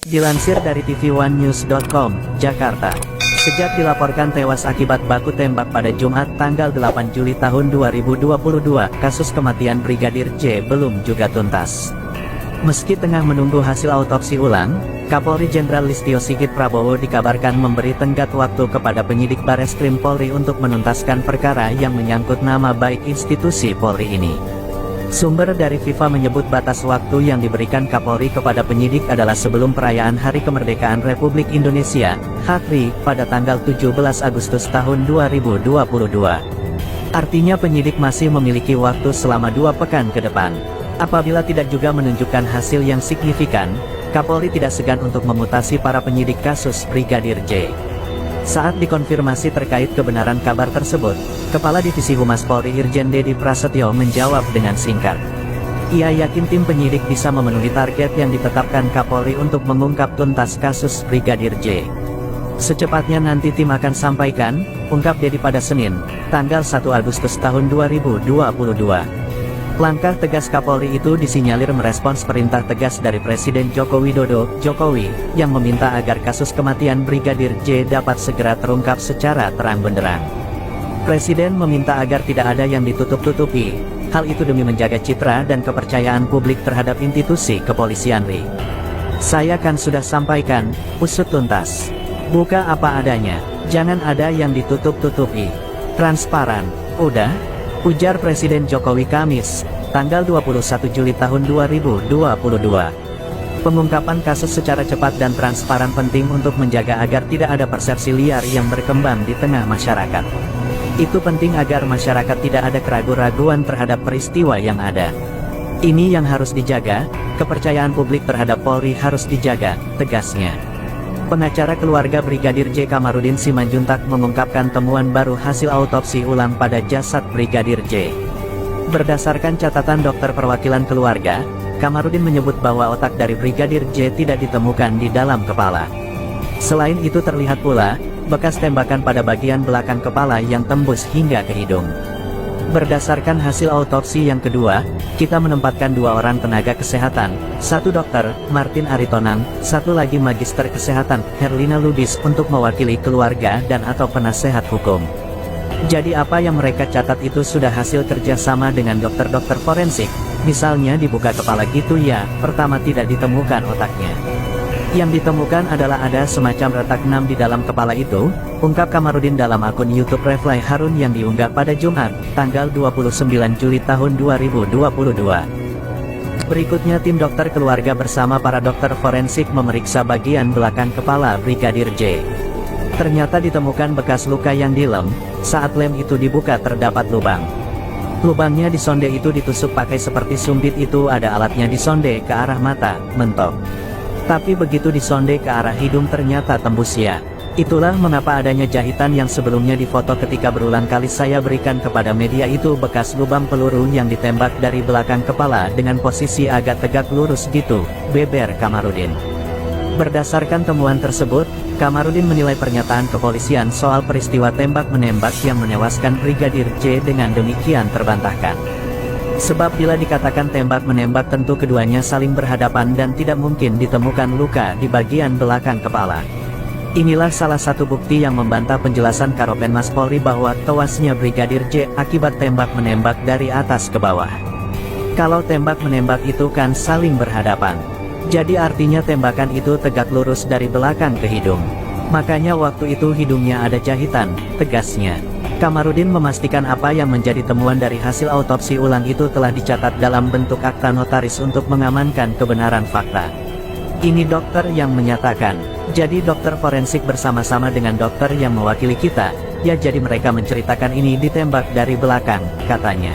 Dilansir dari tv1news.com, Jakarta. Sejak dilaporkan tewas akibat baku tembak pada Jumat tanggal 8 Juli tahun 2022, kasus kematian Brigadir J belum juga tuntas. Meski tengah menunggu hasil autopsi ulang, Kapolri Jenderal Listio Sigit Prabowo dikabarkan memberi tenggat waktu kepada penyidik Bareskrim Polri untuk menuntaskan perkara yang menyangkut nama baik institusi Polri ini. Sumber dari FIFA menyebut batas waktu yang diberikan Kapolri kepada penyidik adalah sebelum perayaan Hari Kemerdekaan Republik Indonesia, HKRI, pada tanggal 17 Agustus tahun 2022. Artinya penyidik masih memiliki waktu selama 2 pekan ke depan. Apabila tidak juga menunjukkan hasil yang signifikan, Kapolri tidak segan untuk memutasi para penyidik kasus Brigadir J. Saat dikonfirmasi terkait kebenaran kabar tersebut, Kepala Divisi Humas Polri Irjen Dedi Prasetyo menjawab dengan singkat. Ia yakin tim penyidik bisa memenuhi target yang ditetapkan Kapolri untuk mengungkap tuntas kasus Brigadir J. Secepatnya nanti tim akan sampaikan, ungkap Dedi pada Senin, tanggal 1 Agustus tahun 2022. Langkah tegas Kapolri itu disinyalir merespons perintah tegas dari Presiden Joko Widodo, Jokowi, yang meminta agar kasus kematian Brigadir J dapat segera terungkap secara terang benderang. Presiden meminta agar tidak ada yang ditutup-tutupi, hal itu demi menjaga citra dan kepercayaan publik terhadap institusi kepolisian RI. Saya kan sudah sampaikan, usut tuntas. Buka apa adanya, jangan ada yang ditutup-tutupi. Transparan, udah? Ujar Presiden Jokowi Kamis, tanggal 21 Juli tahun 2022. Pengungkapan kasus secara cepat dan transparan penting untuk menjaga agar tidak ada persepsi liar yang berkembang di tengah masyarakat. Itu penting agar masyarakat tidak ada keraguan-raguan terhadap peristiwa yang ada. Ini yang harus dijaga, kepercayaan publik terhadap Polri harus dijaga, tegasnya. Pengacara keluarga Brigadir J Kamarudin Simanjuntak mengungkapkan temuan baru hasil autopsi ulang pada jasad Brigadir J. Berdasarkan catatan dokter perwakilan keluarga, Kamarudin menyebut bahwa otak dari Brigadir J tidak ditemukan di dalam kepala. Selain itu terlihat pula, bekas tembakan pada bagian belakang kepala yang tembus hingga ke hidung. Berdasarkan hasil autopsi yang kedua, kita menempatkan 2 orang tenaga kesehatan, 1 dokter, Martin Aritonang, 1 lagi magister kesehatan, Herlina Lubis, untuk mewakili keluarga dan atau penasehat hukum. Jadi apa yang mereka catat itu sudah hasil kerjasama dengan dokter-dokter forensik, misalnya dibuka kepala gitu ya, pertama tidak ditemukan otaknya. Yang ditemukan adalah ada semacam retak 6 di dalam kepala itu, ungkap Kamarudin dalam akun YouTube Refly Harun yang diunggah pada Jumat, tanggal 29 Juli tahun 2022. Berikutnya tim dokter keluarga bersama para dokter forensik memeriksa bagian belakang kepala Brigadir J. Ternyata ditemukan bekas luka yang di lem, saat lem itu dibuka terdapat lubang. Lubangnya di sonde itu ditusuk pakai seperti sumbit itu ada alatnya di sonde ke arah mata, mentok. Tapi begitu disonde ke arah hidung ternyata tembus ya. Itulah mengapa adanya jahitan yang sebelumnya difoto ketika berulang kali saya berikan kepada media itu bekas lubang peluru yang ditembak dari belakang kepala dengan posisi agak tegak lurus gitu, beber Kamarudin. Berdasarkan temuan tersebut, Kamarudin menilai pernyataan kepolisian soal peristiwa tembak-menembak yang menewaskan Brigadir J dengan demikian terbantahkan. Sebab bila dikatakan tembak-menembak tentu keduanya saling berhadapan dan tidak mungkin ditemukan luka di bagian belakang kepala. Inilah salah satu bukti yang membantah penjelasan Karopenmas Polri bahwa tewasnya Brigadir J akibat tembak-menembak dari atas ke bawah. Kalau tembak-menembak itu kan saling berhadapan. Jadi artinya tembakan itu tegak lurus dari belakang ke hidung. Makanya waktu itu hidungnya ada jahitan, tegasnya. Kamarudin memastikan apa yang menjadi temuan dari hasil autopsi ulang itu telah dicatat dalam bentuk akta notaris untuk mengamankan kebenaran fakta. Ini dokter yang menyatakan, jadi dokter forensik bersama-sama dengan dokter yang mewakili kita, ya jadi mereka menceritakan ini ditembak dari belakang, katanya.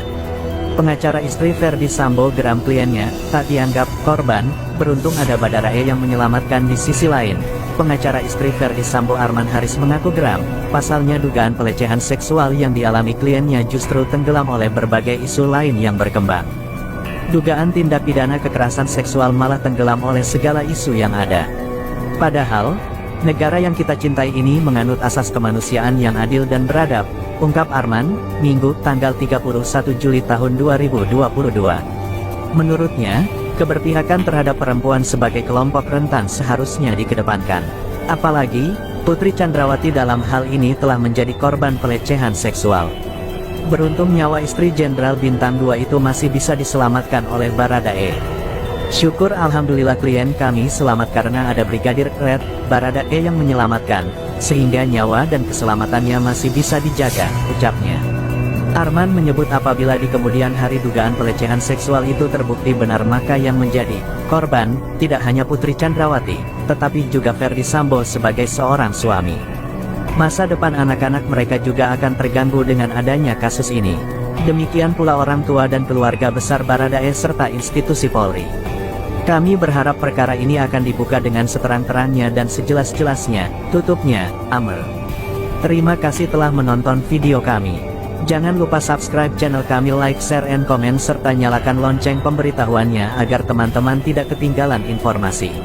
Pengacara istri Verdi Sambo geram kliennya, tak dianggap korban, beruntung ada Badara E yang menyelamatkan di sisi lain. Pengacara istri Verdi Sambo Arman Haris mengaku geram, pasalnya dugaan pelecehan seksual yang dialami kliennya justru tenggelam oleh berbagai isu lain yang berkembang. Dugaan tindak pidana kekerasan seksual malah tenggelam oleh segala isu yang ada. Padahal, negara yang kita cintai ini menganut asas kemanusiaan yang adil dan beradab, ungkap Arman, Minggu, tanggal 31 Juli tahun 2022. Menurutnya, Keberpihakan terhadap perempuan sebagai kelompok rentan seharusnya dikedepankan. Apalagi, Putri Chandrawati dalam hal ini telah menjadi korban pelecehan seksual. Beruntung nyawa istri Jenderal Bintang 2 itu masih bisa diselamatkan oleh Baradae. Syukur alhamdulillah klien kami selamat karena ada Brigadir Red Baradae yang menyelamatkan, sehingga nyawa dan keselamatannya masih bisa dijaga, ucapnya. Arman menyebut apabila di kemudian hari dugaan pelecehan seksual itu terbukti benar maka yang menjadi korban tidak hanya Putri Chandrawati, tetapi juga Ferdy Sambo sebagai seorang suami. Masa depan anak-anak mereka juga akan terganggu dengan adanya kasus ini. Demikian pula orang tua dan keluarga besar Baradae serta institusi Polri. Kami berharap perkara ini akan dibuka dengan seterang-terangnya dan sejelas-jelasnya, tutupnya, Amr. Terima kasih telah menonton video kami. Jangan lupa subscribe channel kami, like, share, and comment serta nyalakan lonceng pemberitahuannya agar teman-teman tidak ketinggalan informasi.